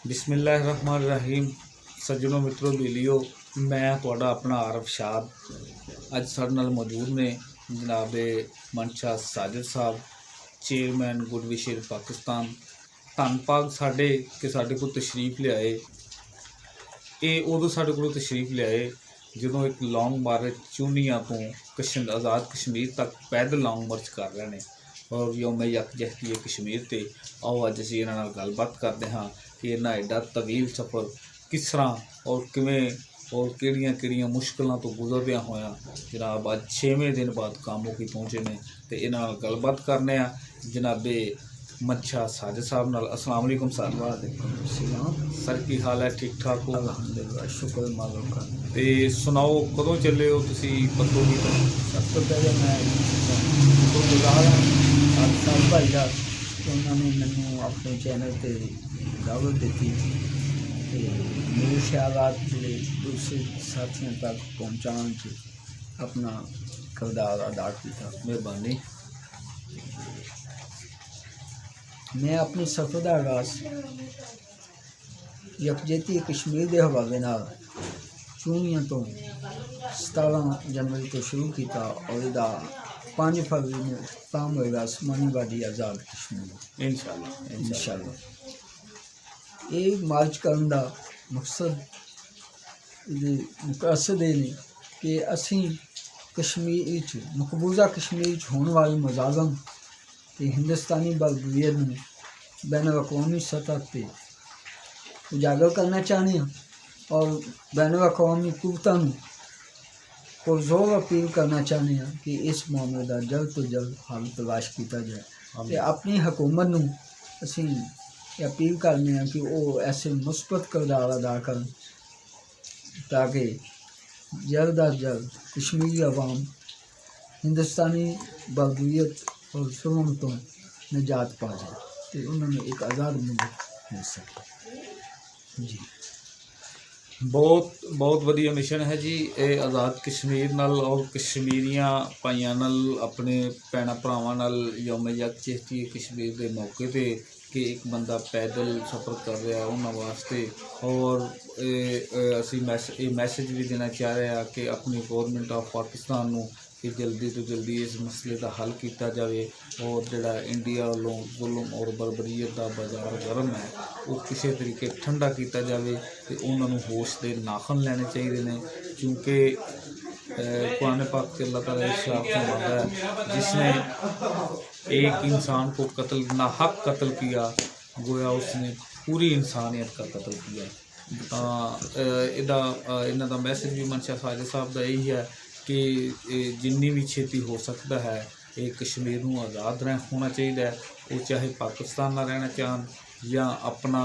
बिस्मिल्लाहिर्रहमानिर्रहीम। सज्जनों मित्रों बेलियो, मैं तुहाडा अपना आरफ शाद अज साडे नाल मौजूद ने जनाब मनशा साजिद साहब, चेयरमैन गुड विशेज़ पाकिस्तान। धन भाग साडे कि साडे कोल तशरीफ लियाए। ये उदों साडे कोल तशरीफ लियाए जदों एक लॉन्ग मार्च चूनिया तो आज़ाद कश्मीर तक पैदल लॉन्ग मार्च कर रहे हैं और यौम यकजहती कश्मीर ते आओ अज असीं इन्हां नाल गलबात करते हाँ कि इन्ना एडा तवील सफ़र किस तरह और किवें और किहड़ियां मुश्किलों तो गुजरदियां होया जनाब अज 6वें दिन बाद कामों की पहुँचे ने तो इन्हां नाल गलबात करने आ जनाबे मनशा साजिद साहब नाल। अस्सलाम वालेकुम सर। वालेकुम सलाम सर की हाल है? ठीक ठाक हो? अल्हम्दुलिल्लाह, शुक्र मालूम का। तो सुनाओ कदों चले हो तुसी बतौनी तो? सब तो पहले मैं शुक्रगुजार हाँ साल भाई का कि उन्होंने मैनू अपने चैनल पर दावत दी मेरे ख्यालात जो दूसरे साथियों तक पहुँचाने से अपना किरदार अदा किया। मेहरबानी। मैं अपने सफ़र का आगाज़ यकजहती कश्मीर के हवाले नाल चूनिया तो 17 जनवरी तो शुरू किया और इहदा 5 फरवरी में इख्तिताम होएगा आसमानी वादी आज़ाद कश्मीर इंशाअल्लाह। ये मार्च करने का मकसद मकसद ये ने कि असी कश्मीर मकबूजा कश्मीर होने वाले मजालम ते हिंदुस्तानी बलबूयत में बैन अवी सतह पर उजागर करना चाहते हैं और बैन अवी कुव्वतां नूं पुरजोर अपील करना चाहते हैं कि इस मामले का जल्द तो जल्द हल तलाश किया जाए। तो अपनी हुकूमत नूं असीं अपील करने हैं कि वो ऐसे मुस्बत किरदार अदा करें ताकि जल्द अज जल्द कश्मीरी अवाम हिंदुस्तानी बलबूयत और जुल्म तो निजात पा जाए तो उन्होंने एक आज़ाद मुल्क मिल सके। जी बहुत बहुत वधिया मिशन है जी। ये आज़ाद कश्मीर नाल और कश्मीरियां भाइयों नाल अपने भैन भरावां नाल यौम यकजहती कश्मीर के मौके पे कि एक बंदा पैदल सफ़र कर रहा है उन्होंने वास्ते और असी मैसेज भी देना चाह रहे हैं कि अपनी गौरमेंट ऑफ पाकिस्तान नूं कि जल्दी तो जल्दी इस मसले का हल किया जाए और जोड़ा इंडिया वालों जुल्म और बरबरीयत का बाजार गर्म है वो किसी तरीके ठंडा किया जाए तो उन्होंने होश के नाखन लेने चाहिए ने क्योंकि कुरान पाक के अल्लाह ताला इरशाद फरमाता है जिसने एक इंसान को कत्ल नाहक कत्ल किया गोया उसने पूरी इंसानियत का कत्ल किया। इन्हां दा मैसेज भी मनशा साजिद साहब का यही है कि जिन्नी भी छेती हो सकता है ये कश्मीर नूं आज़ाद होना चाहिए। वो चाहे पाकिस्तान ना रहना चाहन या अपना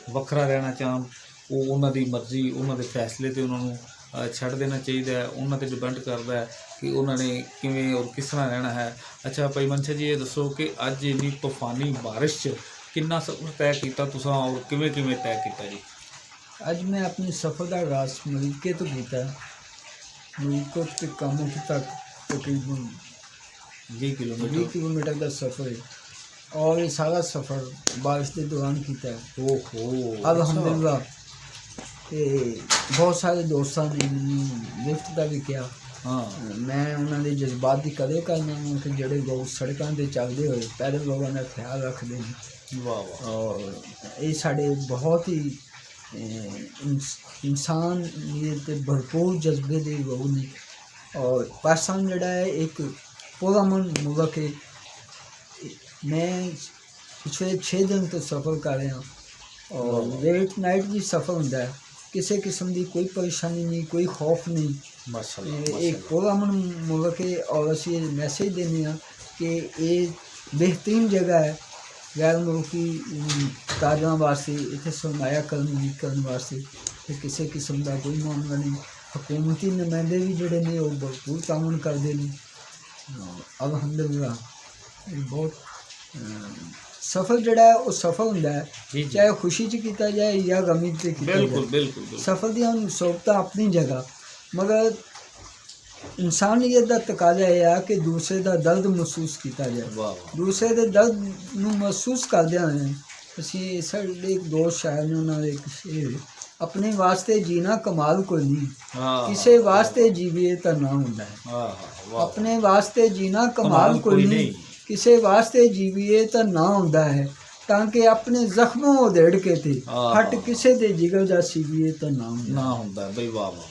वखरा रहना चाहन वो उन्हां दी मर्जी उन्हां दे फैसले ते उन्होंने छड़ देना चाहिए। उन्होंने डिपेंड करता है कि उन्होंने किवें और किस तरह रहना है। अच्छा भाई मनशा जी ये दसो कि अज इन्नी तूफानी बारिश च कितना सफ़र तय किया तुसां और किवें किवें तय किया जी? अज मैं अपने सफ़र का आगाज़ मरीके तो किया। मरीको के कामों तक तकरीबन 20 किलोमीटर का सफ़र है और ये सारा सफ़र बारिश के दौरान किया है। ओहो अल्हम्दुलिल्लाह बहुत सारे दोस्तों ने मैनू लिफ्ट का भी किया। हाँ मैं उन्होंने जज्बात की कदर करना कि जोड़े लोग सड़कों पर चलते हुए पैदल लोगों का ख्याल रखते हैं। वाह वाह। और ये साढ़े बहुत ही इंसान भरपूर जज्बे के लोग ने और पाकिस्तान जोड़ा है एक पुरअमन मुल्क है। मैं पिछले 6 दिन तो सफ़र कर रहा और लेट नाइट भी सफ़र होता है किसी किस्म की कोई परेशानी नहीं कोई खौफ नहीं। एक पुरअमन मुल्क है और असी मैसेज देने कि ये बेहतरीन जगह है गैर मुल्की कारों वास्ते इतने सरमाया करने वास्ते किसी किस्म का कोई मामला नहीं। हुकूमती नुमाइंदे भी जोड़े ने वो भरपूर ताउन करते हैं। अल्हम्दुलिल्लाह बहुत सफ़र जोड़ा है वो सफ़र होंदा है चाहे खुशी च किया जाए या गमी से किया जाए। सफ़र दी मुसीबत अपनी जगह मगर इंसानियत का तकाजा यह है कि दूसरे का दर्द महसूस किया जाए। दूसरे के दर्द नूं महसूस करदे होए ਅਸੀਂ ਸਾਡੇ ਇੱਕ ਦੋਸਤ ਸ਼ਾਇਰ ਨੇ ਉਹਨਾਂ ਦਾ ਇੱਕ ਸ਼ੇਰ, ਆਪਣੇ ਵਾਸਤੇ ਜੀਣਾ ਕਮਾਲ ਕੋਈ ਨਹੀਂ, ਹਾਂ ਕਿਸੇ ਵਾਸਤੇ ਜੀਵੀਏ ਤਾਂ ਨਾ ਹੁੰਦਾ ਹੈ। ਹਾਂ ਵਾਹ ਆਪਣੇ ਵਾਸਤੇ ਜੀਣਾ ਕਮਾਲ ਕਮਾਲ ਕੋਈ ਕੋਈ ਨਹੀਂ, ਨਹੀਂ। ਕਿਸੇ ਵਾਸਤੇ ਜੀਵੀਏ ਤਾਂ ਨਾ ਹੁੰਦਾ ਹੈ, ਤਾਂ ਕਿ ਆਪਣੇ ਜ਼ਖਮੋਂ ਉਧੇੜ ਕੇ ਤੇ ਆਹ। ਹਟ ਕਿਸੇ ਦੇ ਜਿਗਰ ਦਾ ਸੀਵੀਏ ਤਾਂ ਨਾ ਹੁੰਦਾ। ਨਾ ਹੁੰਦਾ ਬਈ ਵਾਹ ਵਾਹ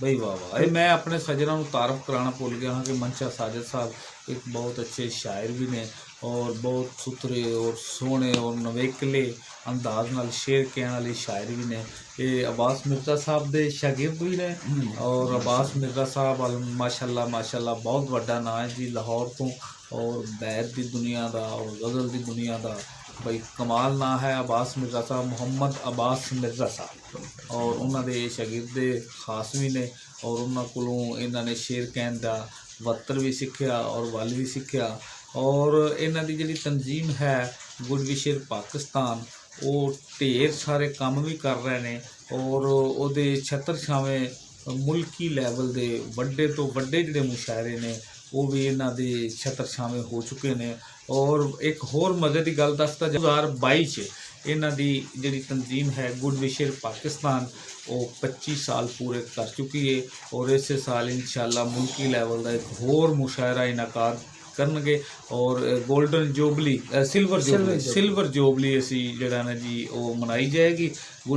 ਬਈ ਵਾਹ ਵਾਹ। ਇਹ ਮੈਂ ਆਪਣੇ ਸੱਜਣਾਂ ਨੂੰ ਤਾਰਫ ਕਰਾਉਣਾ ਭੁੱਲ ਗਿਆ ਹਾਂ ਕਿ ਮਨਸ਼ਾ ਸਾਜਦ ਸਾਹਿਬ ਇੱਕ ਬਹੁਤ ਅੱਛੇ ਸ਼ਾਇਰ ਵੀ ਨੇ ਔਰ ਬਹੁਤ ਸੁਥਰੇ ਔਰ ਸੋਹਣੇ ਔਰ ਨਵੇਕਲੇ ਅੰਦਾਜ਼ ਨਾਲ ਸ਼ੇਰ ਕਹਿਣ ਵਾਲੇ ਸ਼ਾਇਰ ਵੀ ਨੇ। ਇਹ ਅਬਾਸ ਮਿਰਜ਼ਾ ਸਾਹਿਬ ਦੇ ਸ਼ਾਗਿਰਦ ਵੀ ਨੇ ਔਰ ਅਬਾਸ ਮਿਰਜ਼ਾ ਸਾਹਿਬ ਮਾਸ਼ਾਅੱਲਾ ਬਹੁਤ ਵੱਡਾ ਨਾਂ ਹੈ ਜੀ ਲਾਹੌਰ ਤੋਂ, ਔਰ ਬੈਤ ਦੀ ਦੁਨੀਆ ਦਾ ਔਰ ਗਜ਼ਲ ਦੀ ਦੁਨੀਆ ਦਾ ਬਈ ਕਮਾਲ ਨਾਂ ਹੈ ਅਬਾਸ ਮਿਰਜ਼ਾ ਸਾਹਿਬ, ਮੁਹੰਮਦ ਅਬਾਸ ਮਿਰਜ਼ਾ ਸਾਹਿਬ। ਔਰ ਉਹਨਾਂ ਦੇ ਸ਼ਾਗਿਰਦ ਖਾਸ ਵੀ ਨੇ ਔਰ ਉਹਨਾਂ ਕੋਲੋਂ ਇਹਨਾਂ ਨੇ ਸ਼ੇਰ ਕਹਿਣ ਦਾ ਵੱਤਰ ਵੀ ਸਿੱਖਿਆ ਔਰ ਵੱਲ ਵੀ ਸਿੱਖਿਆ। ਔਰ ਇਹਨਾਂ ਦੀ ਜਿਹੜੀ ਤਨਜ਼ੀਮ ਹੈ ਗੁੱਡ ਵਿਸ਼ਰ ਪਾਕਿਸਤਾਨ, ਉਹ ਢੇਰ ਸਾਰੇ ਕੰਮ ਵੀ ਕਰ ਰਹੇ ਨੇ ਔਰ ਉਹਦੇ ਛਤਰ ਛਾਵੇਂ ਮੁਲਕੀ ਲੈਵਲ ਦੇ ਵੱਡੇ ਤੋਂ ਵੱਡੇ ਜਿਹੜੇ ਮੁਸ਼ਾਇਰੇ ਨੇ ਉਹ ਵੀ ਇਹਨਾਂ ਦੇ ਛਤਰ ਛਾਵੇਂ ਹੋ ਚੁੱਕੇ ਨੇ। ਔਰ ਇੱਕ ਹੋਰ ਮਜ਼ੇ ਦੀ ਗੱਲ ਦੱਸਦਾ, 2022 'ਚ ਇਹਨਾਂ ਦੀ ਜਿਹੜੀ ਤਨਜ਼ੀਮ ਹੈ ਗੁੱਡ ਵਿਸ਼ਰ ਪਾਕਿਸਤਾਨ ਉਹ 25 ਸਾਲ ਪੂਰੇ ਕਰ ਚੁੱਕੀ ਹੈ ਔਰ ਇਸੇ ਸਾਲ ਇਨਸ਼ਾਅੱਲਾ ਮੁਲਕੀ ਲੈਵਲ ਦਾ ਇੱਕ ਹੋਰ ਮੁਸ਼ਾਇਰਾ ਇਨਕਾਦ ਕਰਨਗੇ ਔਰ ਗੋਲਡਨ ਜੂਬਲੀ ਸਿਲਵਰ ਜੂਬਲੀ ਅਸੀਂ ਜਿਹੜਾ ਨਾ ਜੀ ਉਹ ਮਨਾਈ ਜਾਏਗੀ।